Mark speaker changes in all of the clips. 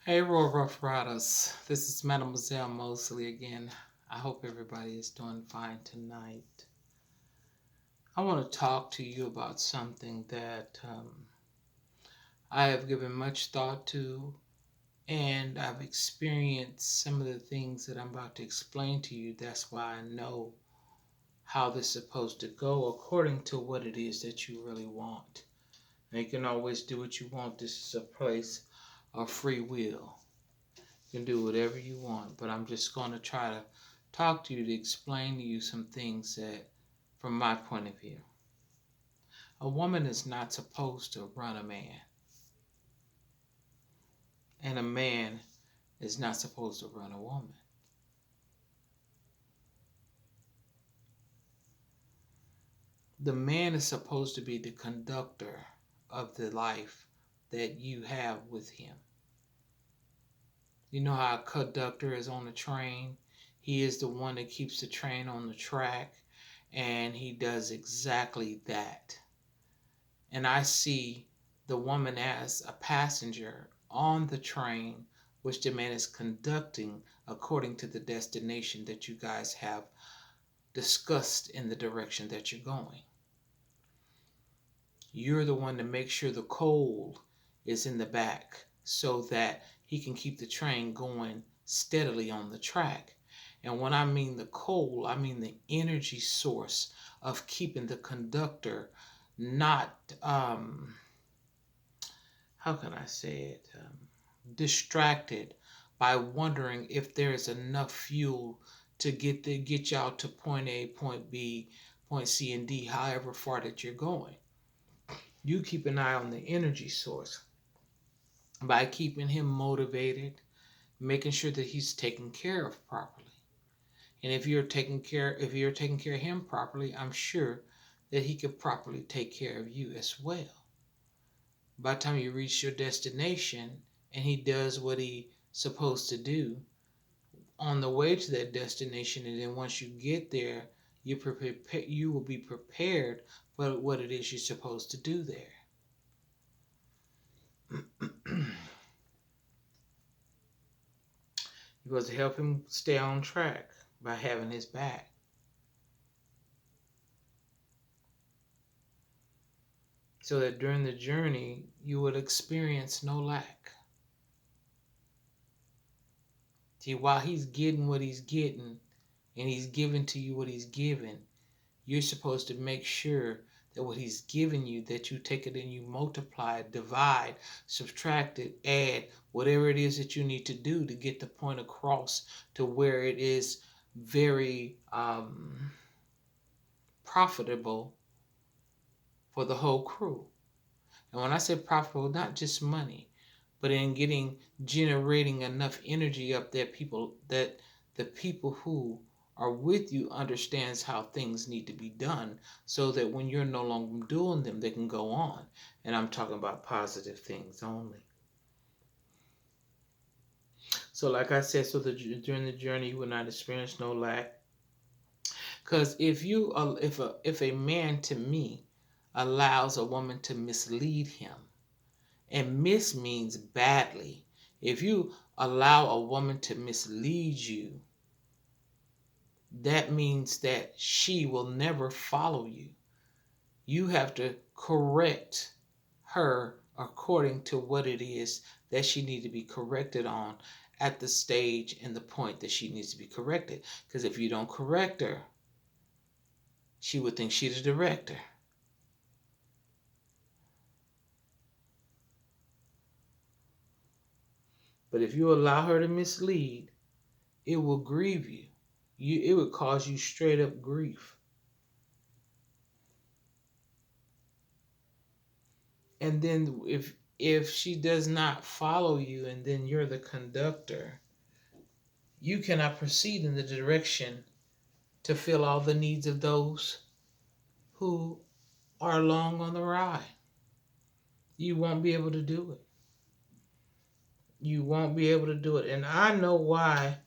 Speaker 1: Hey, Royal Rough Riders. This is Mademoiselle Mosley again. I hope everybody is doing fine tonight. I want to talk to you about something that I have given much thought to, and I've experienced some of the things that I'm about to explain to you. That's why I know how this is supposed to go according to what it is that you really want. And you can always do what you want. This is a place of free will. You can do whatever you want, but I'm just going to try to talk to you to explain to you some things that, from my point of view, a woman is not supposed to run a man, and a man is not supposed to run a woman. The man is supposed to be the conductor of the life that you have with him. You know how a conductor is on a train? He is the one that keeps the train on the track, and he does exactly that. And I see the woman as a passenger on the train, which the man is conducting according to the destination that you guys have discussed in the direction that you're going. You're the one to make sure the coal is in the back so that he can keep the train going steadily on the track. And when I mean the coal, I mean the energy source of keeping the conductor not how can I say it, distracted by wondering if there is enough fuel to get y'all to point A, point B, point C, and D, however far that you're going. You keep an eye on the energy source by keeping him motivated, making sure that he's taken care of properly. And if you're taking care of him properly, I'm sure that he could properly take care of you as well. By the time you reach your destination and he does what he's supposed to do on the way to that destination, and then once you get there, you will be prepared for what it is you're supposed to do there. You're supposed to help him stay on track by having his back. So that during the journey, you would experience no lack. See, while he's getting what he's getting and he's giving to you what he's giving, you're supposed to make sure that what he's giving you, that you take it and you multiply it, divide, subtract it, add, whatever it is that you need to do to get the point across to where it is very profitable for the whole crew. And when I say profitable, not just money, but in generating enough energy up there, that the people who are with you understands how things need to be done so that when you're no longer doing them, they can go on. And I'm talking about positive things only. So like I said, during the journey, you will not experience no lack. Because if a man to me allows a woman to mislead him, and miss means badly. If you allow a woman to mislead you, that means that she will never follow you. You have to correct her according to what it is that she needs to be corrected on at the stage and the point that she needs to be corrected. Because if you don't correct her, she would think she's the director. But if you allow her to mislead, it will grieve you. It would cause you straight up grief. And then if she does not follow you and then you're the conductor, you cannot proceed in the direction to fill all the needs of those who are along on the ride. You won't be able to do it. You won't be able to do it. And I know why,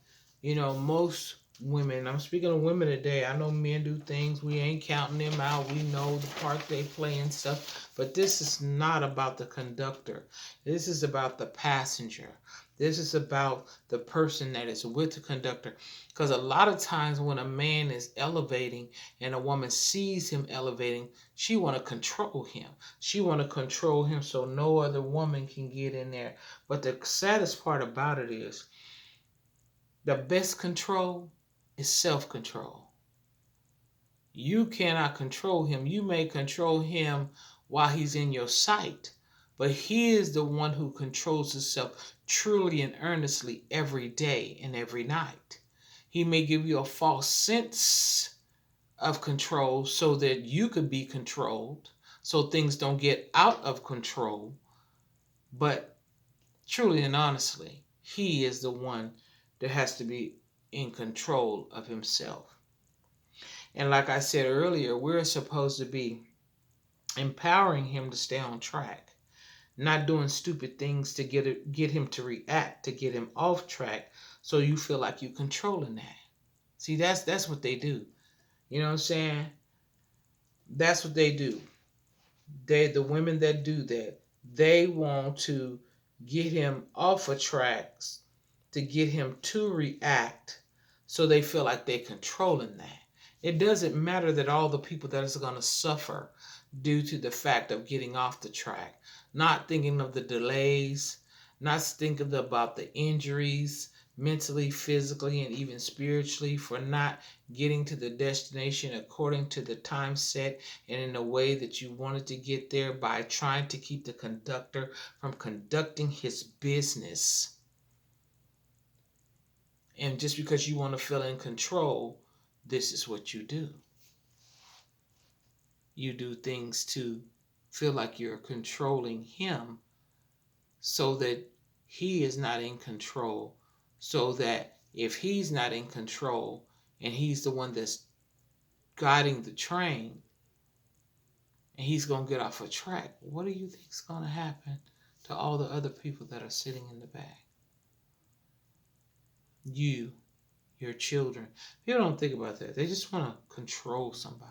Speaker 1: most women. I'm speaking of women today. I know men do things. We ain't counting them out. We know the part they play and stuff. But this is not about the conductor. This is about the passenger. This is about the person that is with the conductor. Because a lot of times when a man is elevating and a woman sees him elevating, she want to control him. She want to control him so no other woman can get in there. But the saddest part about it is the best control is self-control. You cannot control him. You may control him while he's in your sight, but he is the one who controls himself truly and earnestly every day and every night. He may give you a false sense of control so that you could be controlled, so things don't get out of control, but truly and honestly, he is the one that has to be in control of himself. And like I said earlier, we're supposed to be empowering him to stay on track, not doing stupid things to get him to react, to get him off track, so you feel like you're controlling that. See, that's what they do. You know what I'm saying? That's what they do. The women that do that, they want to get him off of tracks to get him to react, so they feel like they're controlling that. It doesn't matter that all the people that is going to suffer due to the fact of getting off the track, not thinking of the delays, not thinking about the injuries mentally, physically, and even spiritually for not getting to the destination according to the time set and in the way that you wanted to get there by trying to keep the conductor from conducting his business. And just because you want to feel in control, this is what you do. You do things to feel like you're controlling him so that he is not in control. So that if he's not in control and he's the one that's guiding the train and he's going to get off a track, what do you think is going to happen to all the other people that are sitting in the back? You, your children. People don't think about that. They just want to control somebody.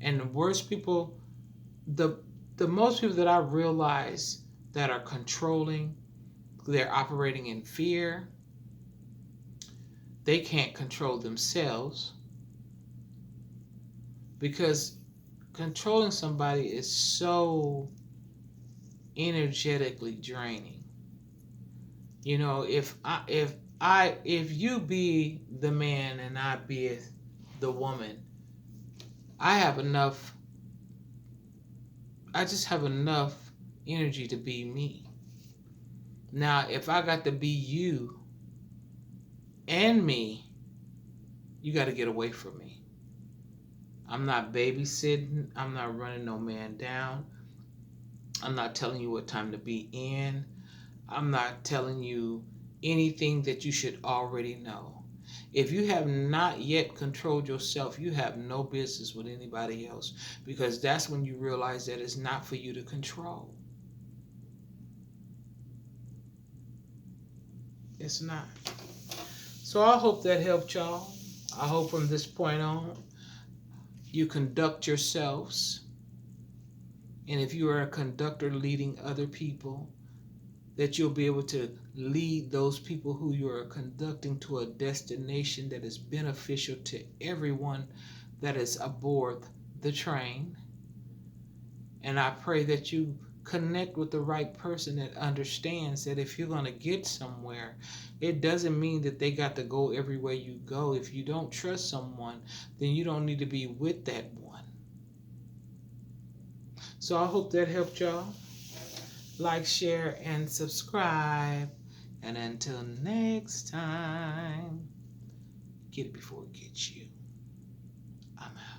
Speaker 1: And the worst people, the most people that I realize that are controlling, they're operating in fear. They can't control themselves because controlling somebody is so energetically draining. You know, if you be the man and I be the woman, I just have enough energy to be me. Now, if I got to be you and me, you got to get away from me. I'm not babysitting. I'm not running no man down. I'm not telling you what time to be in. I'm not telling you anything that you should already know. If you have not yet controlled yourself, you have no business with anybody else, because that's when you realize that it's not for you to control. It's not. So I hope that helped y'all. I hope from this point on, you conduct yourselves. And if you are a conductor leading other people, that you'll be able to lead those people who you are conducting to a destination that is beneficial to everyone that is aboard the train. And I pray that you connect with the right person that understands that if you're going to get somewhere, it doesn't mean that they got to go everywhere you go. If you don't trust someone, then you don't need to be with that one. So I hope that helped y'all. Like, share, and subscribe. And until next time, get it before it gets you. I'm out.